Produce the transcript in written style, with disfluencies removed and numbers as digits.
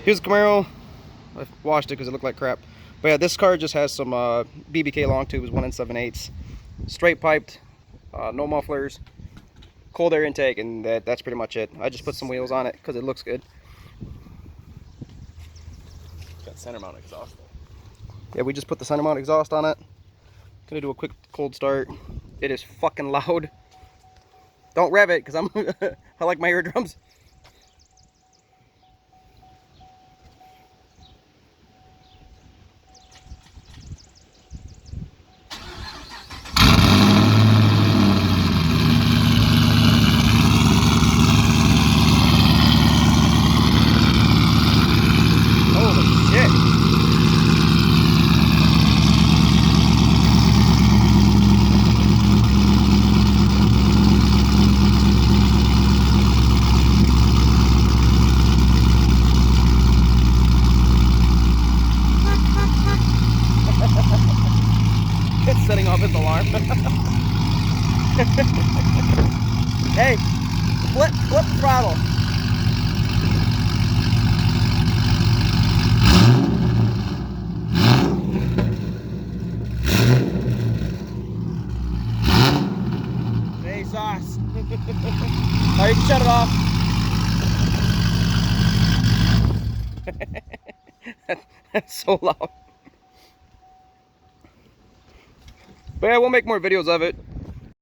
Here's the Camaro. I washed it because it looked like crap. But yeah, this car just has some BBK long tubes, 1 7/8, straight piped, no mufflers, cold air intake, and that's pretty much it. I just put some wheels on it because it looks good. Got center mount exhaust. Yeah, we just put the center mount exhaust on it. Gonna do a quick cold start. It is fucking loud. Don't rev it because I like my eardrums. It's setting off its alarm. Hey, flip the throttle. Hey, sauce. Oh, you can shut it off. That's so loud. But yeah, we'll make more videos of it.